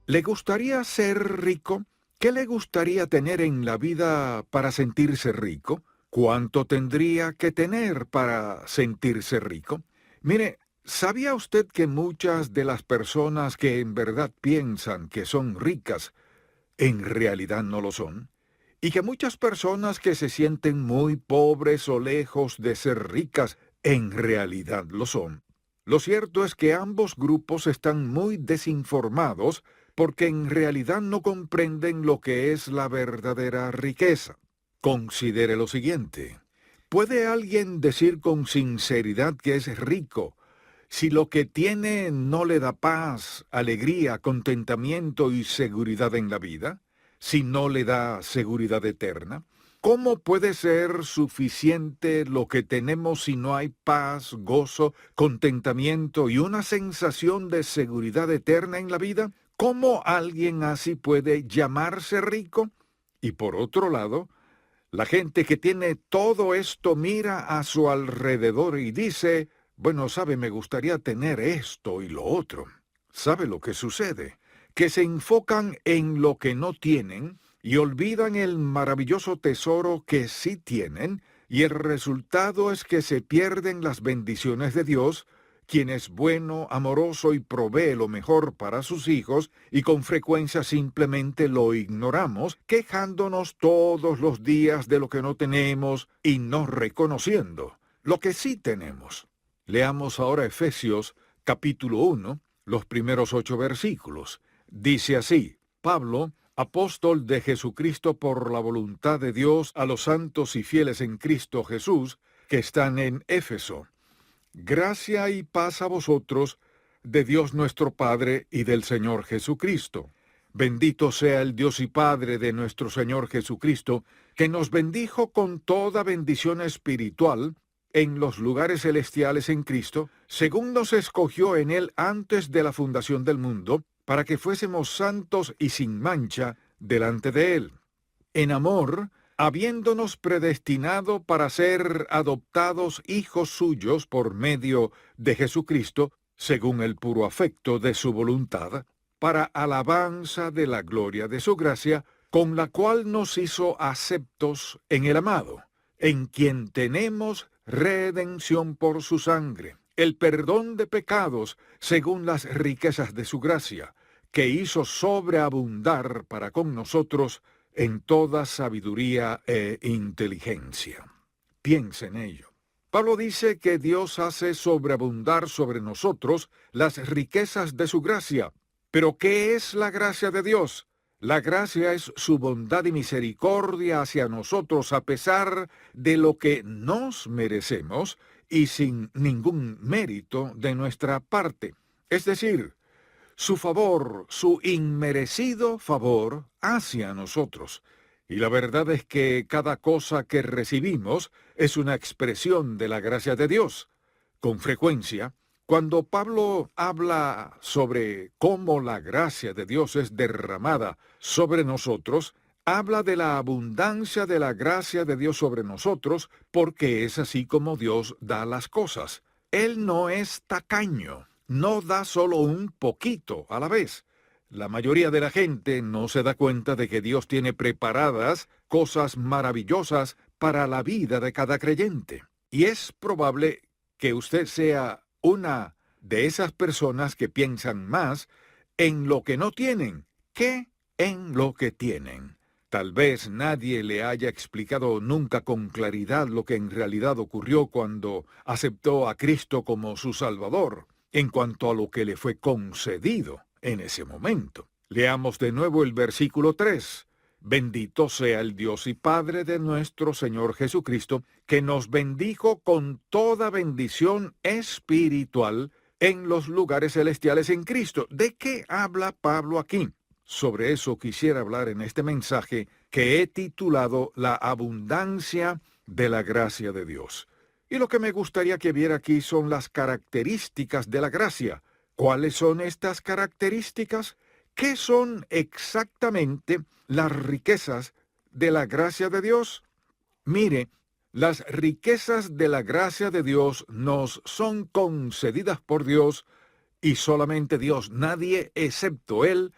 ¿Le gustaría ser rico? ¿Qué le gustaría tener en la vida para sentirse rico? ¿Cuánto tendría que tener para sentirse rico? Mire, ¿sabía usted que muchas de las personas que en verdad piensan que son ricas, en realidad no lo son? Y que muchas personas que se sienten muy pobres o lejos de ser ricas, en realidad lo son. Lo cierto es que ambos grupos están muy desinformados porque en realidad no comprenden lo que es la verdadera riqueza. Considere lo siguiente. ¿Puede alguien decir con sinceridad que es rico si lo que tiene no le da paz, alegría, contentamiento y seguridad en la vida? ¿Si no le da seguridad eterna? ¿Cómo puede ser suficiente lo que tenemos si no hay paz, gozo, contentamiento y una sensación de seguridad eterna en la vida? ¿Cómo alguien así puede llamarse rico? Y por otro lado, la gente que tiene todo esto mira a su alrededor y dice, bueno, sabe, me gustaría tener esto y lo otro. ¿Sabe lo que sucede? Que se enfocan en lo que no tienen y olvidan el maravilloso tesoro que sí tienen, y el resultado es que se pierden las bendiciones de Dios, quien es bueno, amoroso y provee lo mejor para sus hijos, y con frecuencia simplemente lo ignoramos, quejándonos todos los días de lo que no tenemos y no reconociendo lo que sí tenemos. Leamos ahora Efesios capítulo 1, los primeros 8 versículos. Dice así: Pablo, apóstol de Jesucristo por la voluntad de Dios, a los santos y fieles en Cristo Jesús, que están en Éfeso. Gracia y paz a vosotros, de Dios nuestro Padre y del Señor Jesucristo. Bendito sea el Dios y Padre de nuestro Señor Jesucristo, que nos bendijo con toda bendición espiritual en los lugares celestiales en Cristo, según nos escogió en Él antes de la fundación del mundo, para que fuésemos santos y sin mancha delante de Él. En amor, habiéndonos predestinado para ser adoptados hijos suyos por medio de Jesucristo, según el puro afecto de su voluntad, para alabanza de la gloria de su gracia, con la cual nos hizo aceptos en el amado, en quien tenemos redención por su sangre, el perdón de pecados según las riquezas de su gracia, que hizo sobreabundar para con nosotros en toda sabiduría e inteligencia. Piensa en ello. Pablo dice que Dios hace sobreabundar sobre nosotros las riquezas de su gracia. ¿Pero qué es la gracia de Dios? La gracia es su bondad y misericordia hacia nosotros a pesar de lo que nos merecemos y sin ningún mérito de nuestra parte. Es decir, su favor, su inmerecido favor hacia nosotros. Y la verdad es que cada cosa que recibimos es una expresión de la gracia de Dios. Con frecuencia, cuando Pablo habla sobre cómo la gracia de Dios es derramada sobre nosotros, habla de la abundancia de la gracia de Dios sobre nosotros, porque es así como Dios da las cosas. Él no es tacaño. No da solo un poquito a la vez. La mayoría de la gente no se da cuenta de que Dios tiene preparadas cosas maravillosas para la vida de cada creyente. Y es probable que usted sea una de esas personas que piensan más en lo que no tienen que en lo que tienen. Tal vez nadie le haya explicado nunca con claridad lo que en realidad ocurrió cuando aceptó a Cristo como su Salvador, en cuanto a lo que le fue concedido en ese momento. Leamos de nuevo el versículo 3. Bendito sea el Dios y Padre de nuestro Señor Jesucristo, que nos bendijo con toda bendición espiritual en los lugares celestiales en Cristo. ¿De qué habla Pablo aquí? Sobre eso quisiera hablar en este mensaje que he titulado La abundancia de la gracia de Dios. Y lo que me gustaría que viera aquí son las características de la gracia. ¿Cuáles son estas características? ¿Qué son exactamente las riquezas de la gracia de Dios? Mire, las riquezas de la gracia de Dios nos son concedidas por Dios y solamente Dios, nadie excepto Él,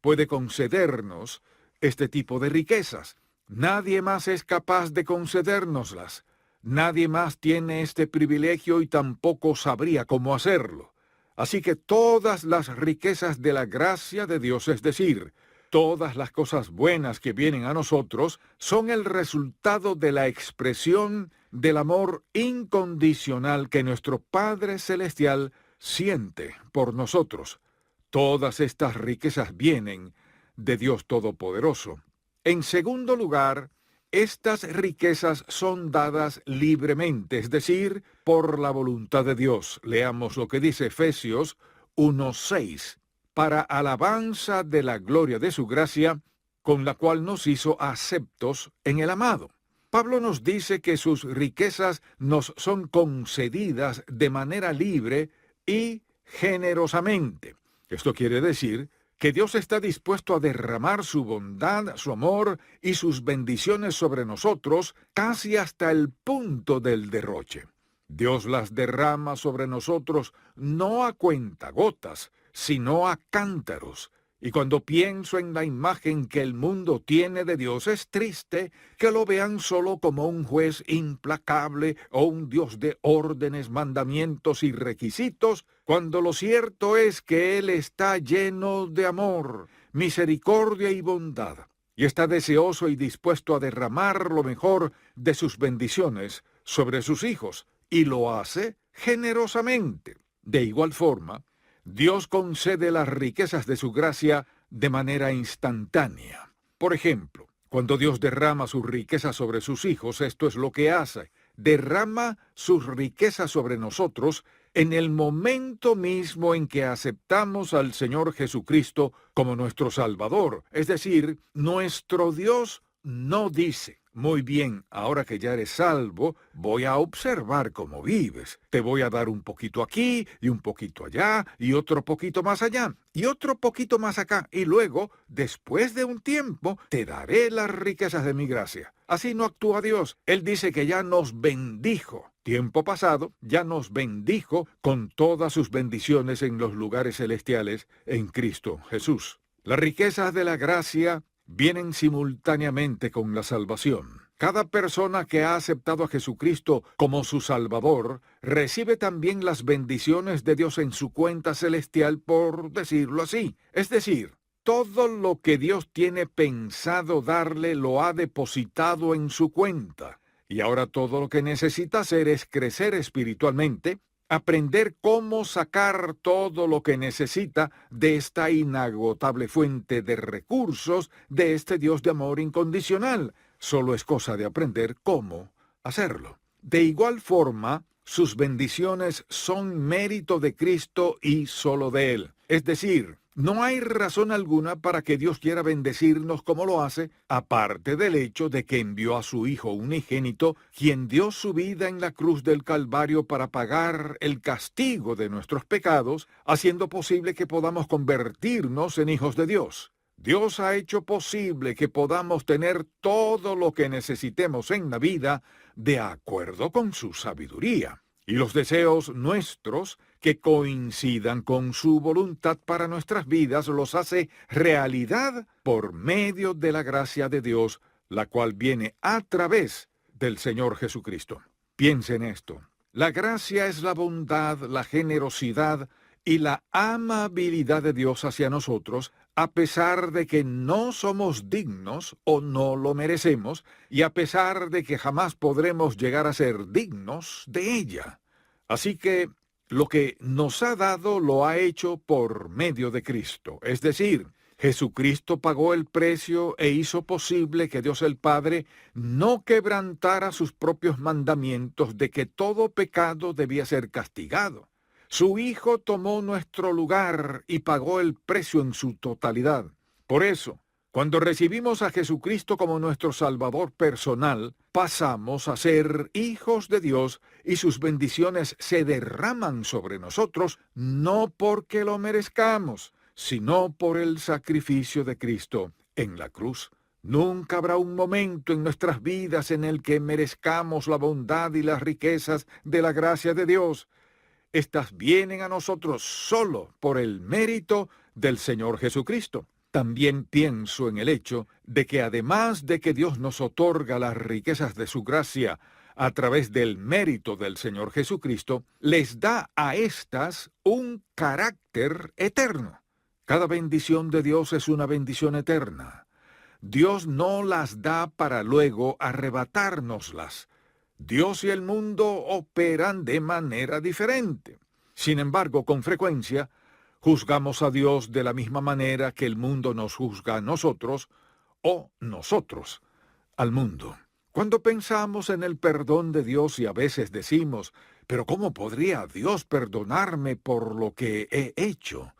puede concedernos este tipo de riquezas. Nadie más es capaz de concedérnoslas. Nadie más tiene este privilegio y tampoco sabría cómo hacerlo. Así que todas las riquezas de la gracia de Dios, es decir, todas las cosas buenas que vienen a nosotros, son el resultado de la expresión del amor incondicional que nuestro Padre Celestial siente por nosotros. Todas estas riquezas vienen de Dios Todopoderoso. En segundo lugar, estas riquezas son dadas libremente, es decir, por la voluntad de Dios. Leamos lo que dice Efesios 1:6. Para alabanza de la gloria de su gracia, con la cual nos hizo aceptos en el amado. Pablo nos dice que sus riquezas nos son concedidas de manera libre y generosamente. Esto quiere decir que Dios está dispuesto a derramar su bondad, su amor y sus bendiciones sobre nosotros casi hasta el punto del derroche. Dios las derrama sobre nosotros no a cuentagotas, sino a cántaros. Y cuando pienso en la imagen que el mundo tiene de Dios, es triste que lo vean solo como un juez implacable o un Dios de órdenes, mandamientos y requisitos, cuando lo cierto es que Él está lleno de amor, misericordia y bondad, y está deseoso y dispuesto a derramar lo mejor de sus bendiciones sobre sus hijos, y lo hace generosamente. De igual forma, Dios concede las riquezas de su gracia de manera instantánea. Por ejemplo, cuando Dios derrama sus riquezas sobre sus hijos, esto es lo que hace. Derrama sus riquezas sobre nosotros en el momento mismo en que aceptamos al Señor Jesucristo como nuestro Salvador. Es decir, nuestro Dios no dice: muy bien, ahora que ya eres salvo, voy a observar cómo vives. Te voy a dar un poquito aquí, y un poquito allá, y otro poquito más allá, y otro poquito más acá, y luego, después de un tiempo, te daré las riquezas de mi gracia. Así no actúa Dios. Él dice que ya nos bendijo. Tiempo pasado, ya nos bendijo con todas sus bendiciones en los lugares celestiales en Cristo Jesús. Las riquezas de la gracia vienen simultáneamente con la salvación. Cada persona que ha aceptado a Jesucristo como su Salvador recibe también las bendiciones de Dios en su cuenta celestial, por decirlo así. Es decir, todo lo que Dios tiene pensado darle lo ha depositado en su cuenta. Y ahora todo lo que necesita hacer es crecer espiritualmente, aprender cómo sacar todo lo que necesita de esta inagotable fuente de recursos de este Dios de amor incondicional. Solo es cosa de aprender cómo hacerlo. De igual forma, sus bendiciones son mérito de Cristo y solo de Él. Es decir, no hay razón alguna para que Dios quiera bendecirnos como lo hace, aparte del hecho de que envió a su Hijo unigénito, quien dio su vida en la cruz del Calvario para pagar el castigo de nuestros pecados, haciendo posible que podamos convertirnos en hijos de Dios. Dios ha hecho posible que podamos tener todo lo que necesitemos en la vida de acuerdo con su sabiduría. Y los deseos nuestros que coincidan con su voluntad para nuestras vidas los hace realidad por medio de la gracia de Dios, la cual viene a través del Señor Jesucristo. Piensa en esto. La gracia es la bondad, la generosidad y la amabilidad de Dios hacia nosotros, a pesar de que no somos dignos o no lo merecemos, y a pesar de que jamás podremos llegar a ser dignos de ella. Así que lo que nos ha dado lo ha hecho por medio de Cristo. Es decir, Jesucristo pagó el precio e hizo posible que Dios el Padre no quebrantara sus propios mandamientos de que todo pecado debía ser castigado. Su Hijo tomó nuestro lugar y pagó el precio en su totalidad. Por eso, cuando recibimos a Jesucristo como nuestro Salvador personal, pasamos a ser hijos de Dios y sus bendiciones se derraman sobre nosotros no porque lo merezcamos, sino por el sacrificio de Cristo en la cruz. Nunca habrá un momento en nuestras vidas en el que merezcamos la bondad y las riquezas de la gracia de Dios. Estas vienen a nosotros solo por el mérito del Señor Jesucristo. También pienso en el hecho de que además de que Dios nos otorga las riquezas de su gracia a través del mérito del Señor Jesucristo, les da a éstas un carácter eterno. Cada bendición de Dios es una bendición eterna. Dios no las da para luego arrebatárnoslas. Dios y el mundo operan de manera diferente. Sin embargo, con frecuencia, juzgamos a Dios de la misma manera que el mundo nos juzga a nosotros, o nosotros al mundo. Cuando pensamos en el perdón de Dios y a veces decimos, pero ¿cómo podría Dios perdonarme por lo que he hecho?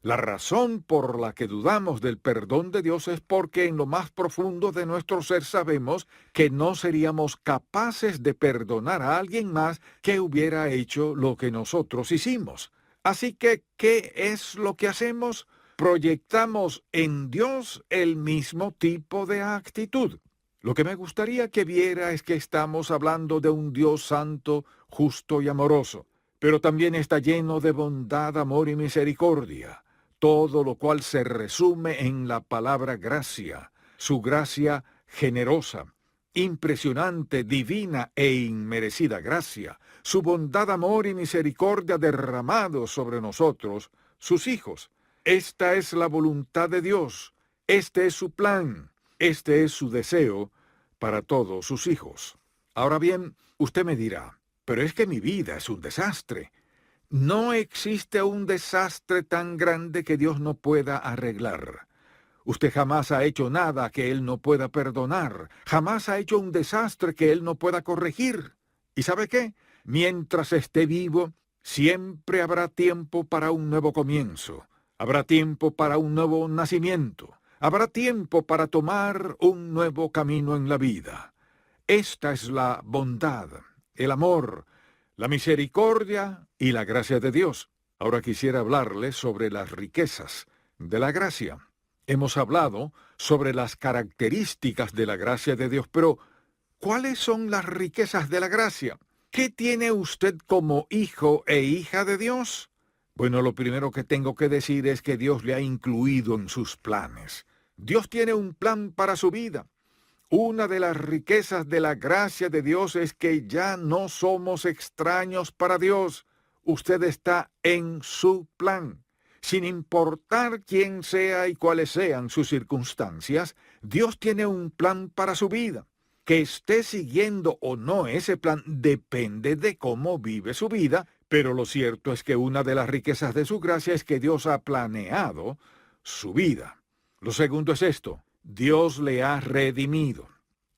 La razón por la que dudamos del perdón de Dios es porque en lo más profundo de nuestro ser sabemos que no seríamos capaces de perdonar a alguien más que hubiera hecho lo que nosotros hicimos. Así que, ¿qué es lo que hacemos? Proyectamos en Dios el mismo tipo de actitud. Lo que me gustaría que viera es que estamos hablando de un Dios santo, justo y amoroso, pero también está lleno de bondad, amor y misericordia, todo lo cual se resume en la palabra gracia, su gracia generosa, impresionante, divina e inmerecida gracia, su bondad, amor y misericordia derramados sobre nosotros, sus hijos. Esta es la voluntad de Dios, este es su plan, este es su deseo para todos sus hijos. Ahora bien, usted me dirá, pero es que mi vida es un desastre. No existe un desastre tan grande que Dios no pueda arreglar. Usted jamás ha hecho nada que Él no pueda perdonar, jamás ha hecho un desastre que Él no pueda corregir. ¿Y sabe qué? Mientras esté vivo, siempre habrá tiempo para un nuevo comienzo, habrá tiempo para un nuevo nacimiento, habrá tiempo para tomar un nuevo camino en la vida. Esta es la bondad, el amor, la misericordia y la gracia de Dios. Ahora quisiera hablarles sobre las riquezas de la gracia. Hemos hablado sobre las características de la gracia de Dios, pero ¿cuáles son las riquezas de la gracia? ¿Qué tiene usted como hijo e hija de Dios? Bueno, lo primero que tengo que decir es que Dios le ha incluido en sus planes. Dios tiene un plan para su vida. Una de las riquezas de la gracia de Dios es que ya no somos extraños para Dios. Usted está en su plan. Sin importar quién sea y cuáles sean sus circunstancias, Dios tiene un plan para su vida. Que esté siguiendo o no ese plan depende de cómo vive su vida, pero lo cierto es que una de las riquezas de su gracia es que Dios ha planeado su vida. Lo segundo es esto: Dios le ha redimido.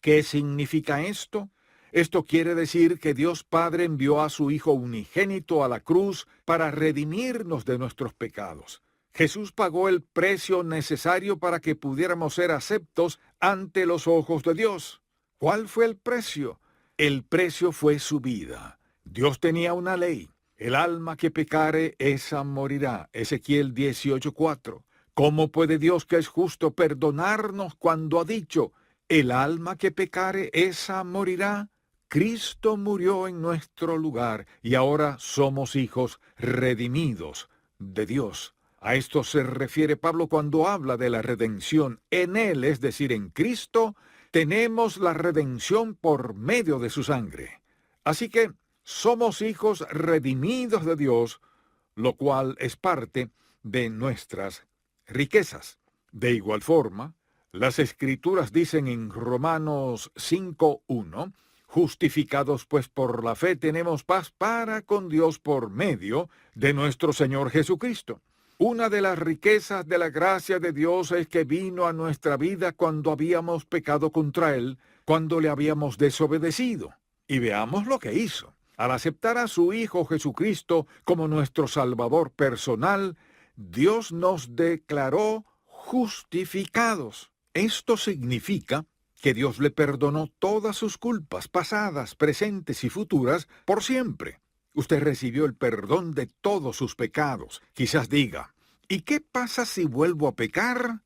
¿Qué significa esto? Esto quiere decir que Dios Padre envió a su Hijo unigénito a la cruz para redimirnos de nuestros pecados. Jesús pagó el precio necesario para que pudiéramos ser aceptos ante los ojos de Dios. ¿Cuál fue el precio? El precio fue su vida. Dios tenía una ley: el alma que pecare, esa morirá. Ezequiel 18:4. ¿Cómo puede Dios, que es justo, perdonarnos cuando ha dicho, el alma que pecare, esa morirá? Cristo murió en nuestro lugar y ahora somos hijos redimidos de Dios. A esto se refiere Pablo cuando habla de la redención. En Él, es decir, en Cristo, tenemos la redención por medio de su sangre. Así que somos hijos redimidos de Dios, lo cual es parte de nuestras riquezas. De igual forma, las Escrituras dicen en Romanos 5:1, justificados pues por la fe tenemos paz para con Dios por medio de nuestro Señor Jesucristo. Una de las riquezas de la gracia de Dios es que vino a nuestra vida cuando habíamos pecado contra Él, cuando le habíamos desobedecido. Y veamos lo que hizo. Al aceptar a su Hijo Jesucristo como nuestro Salvador personal, Dios nos declaró justificados. Esto significa que Dios le perdonó todas sus culpas, pasadas, presentes y futuras, por siempre. Usted recibió el perdón de todos sus pecados. Quizás diga, ¿y qué pasa si vuelvo a pecar?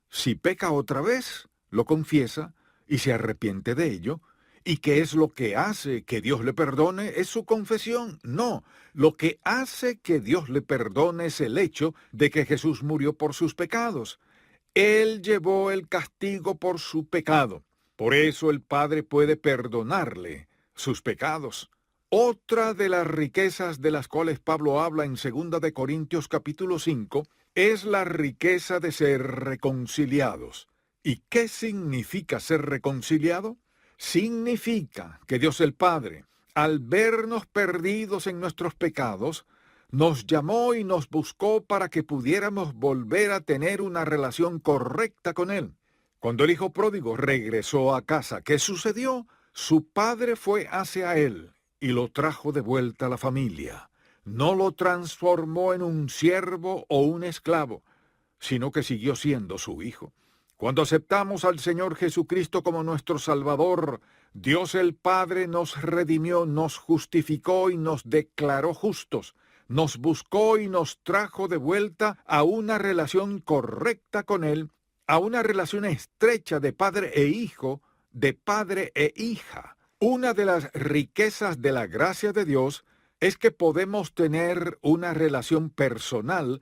Si peca otra vez, lo confiesa y se arrepiente de ello. ¿Y qué es lo que hace que Dios le perdone? ¿Es su confesión? No. Lo que hace que Dios le perdone es el hecho de que Jesús murió por sus pecados. Él llevó el castigo por su pecado. Por eso el Padre puede perdonarle sus pecados. Otra de las riquezas de las cuales Pablo habla en 2 de Corintios capítulo 5 es la riqueza de ser reconciliados. ¿Y qué significa ser reconciliado? Significa que Dios el Padre, al vernos perdidos en nuestros pecados, nos llamó y nos buscó para que pudiéramos volver a tener una relación correcta con Él. Cuando el hijo pródigo regresó a casa, ¿qué sucedió? Su padre fue hacia él y lo trajo de vuelta a la familia. No lo transformó en un siervo o un esclavo, sino que siguió siendo su hijo. Cuando aceptamos al Señor Jesucristo como nuestro Salvador, Dios el Padre nos redimió, nos justificó y nos declaró justos. Nos buscó y nos trajo de vuelta a una relación correcta con Él, a una relación estrecha de padre e hijo, de padre e hija. Una de las riquezas de la gracia de Dios es que podemos tener una relación personal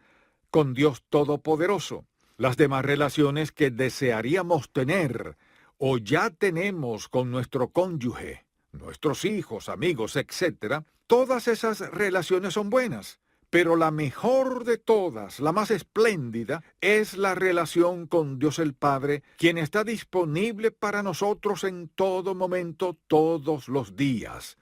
con Dios Todopoderoso. Las demás relaciones que desearíamos tener o ya tenemos con nuestro cónyuge, nuestros hijos, amigos, etc., todas esas relaciones son buenas. Pero la mejor de todas, la más espléndida, es la relación con Dios el Padre, quien está disponible para nosotros en todo momento, todos los días.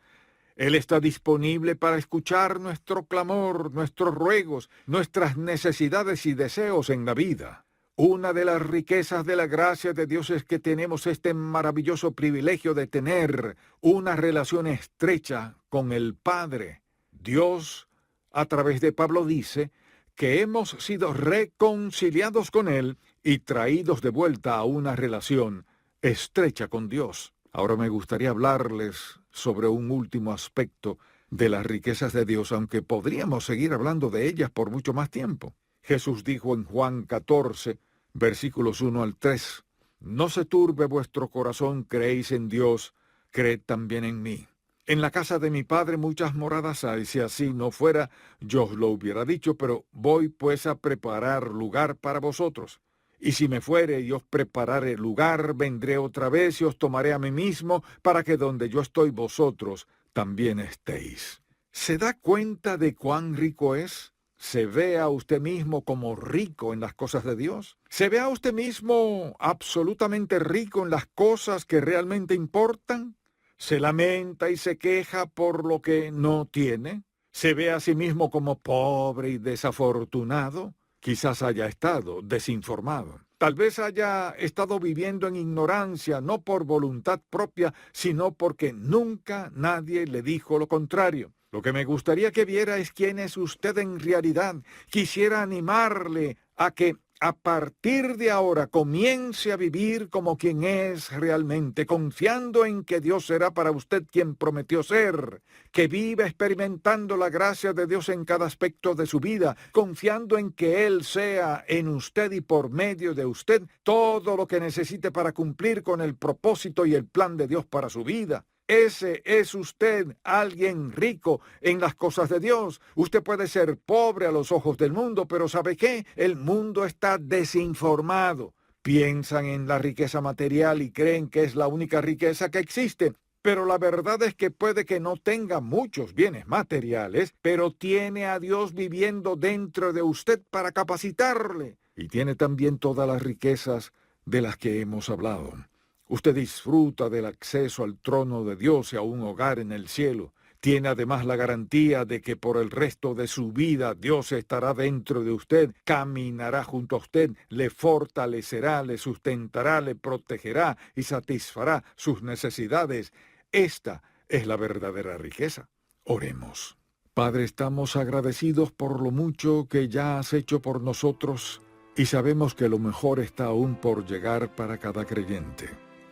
Él está disponible para escuchar nuestro clamor, nuestros ruegos, nuestras necesidades y deseos en la vida. Una de las riquezas de la gracia de Dios es que tenemos este maravilloso privilegio de tener una relación estrecha con el Padre. Dios, a través de Pablo, dice que hemos sido reconciliados con Él y traídos de vuelta a una relación estrecha con Dios. Ahora me gustaría hablarles sobre un último aspecto de las riquezas de Dios, aunque podríamos seguir hablando de ellas por mucho más tiempo. Jesús dijo en Juan 14, versículos 1 al 3, «No se turbe vuestro corazón, creéis en Dios, creed también en mí. En la casa de mi Padre muchas moradas hay, si así no fuera, yo os lo hubiera dicho, pero voy pues a preparar lugar para vosotros. Y si me fuere y os preparare lugar, vendré otra vez y os tomaré a mí mismo, para que donde yo estoy vosotros también estéis». ¿Se da cuenta de cuán rico es? ¿Se ve a usted mismo como rico en las cosas de Dios? ¿Se ve a usted mismo absolutamente rico en las cosas que realmente importan? ¿Se lamenta y se queja por lo que no tiene? ¿Se ve a sí mismo como pobre y desafortunado? Quizás haya estado desinformado. Tal vez haya estado viviendo en ignorancia, no por voluntad propia, sino porque nunca nadie le dijo lo contrario. Lo que me gustaría que viera es quién es usted en realidad. Quisiera animarle a que a partir de ahora comience a vivir como quien es realmente, confiando en que Dios será para usted quien prometió ser, que viva experimentando la gracia de Dios en cada aspecto de su vida, confiando en que Él sea en usted y por medio de usted todo lo que necesite para cumplir con el propósito y el plan de Dios para su vida. Ese es usted, alguien rico en las cosas de Dios. Usted puede ser pobre a los ojos del mundo, pero ¿sabe qué? El mundo está desinformado. Piensan en la riqueza material y creen que es la única riqueza que existe. Pero la verdad es que puede que no tenga muchos bienes materiales, pero tiene a Dios viviendo dentro de usted para capacitarle. Y tiene también todas las riquezas de las que hemos hablado. Usted disfruta del acceso al trono de Dios y a un hogar en el cielo. Tiene además la garantía de que por el resto de su vida Dios estará dentro de usted, caminará junto a usted, le fortalecerá, le sustentará, le protegerá y satisfará sus necesidades. Esta es la verdadera riqueza. Oremos. Padre, estamos agradecidos por lo mucho que ya has hecho por nosotros y sabemos que lo mejor está aún por llegar para cada creyente.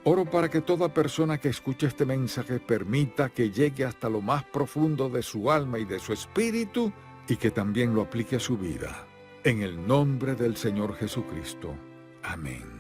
Oro para que toda persona que escuche este mensaje permita que llegue hasta lo más profundo de su alma y de su espíritu y que también lo aplique a su vida. En el nombre del Señor Jesucristo. Amén.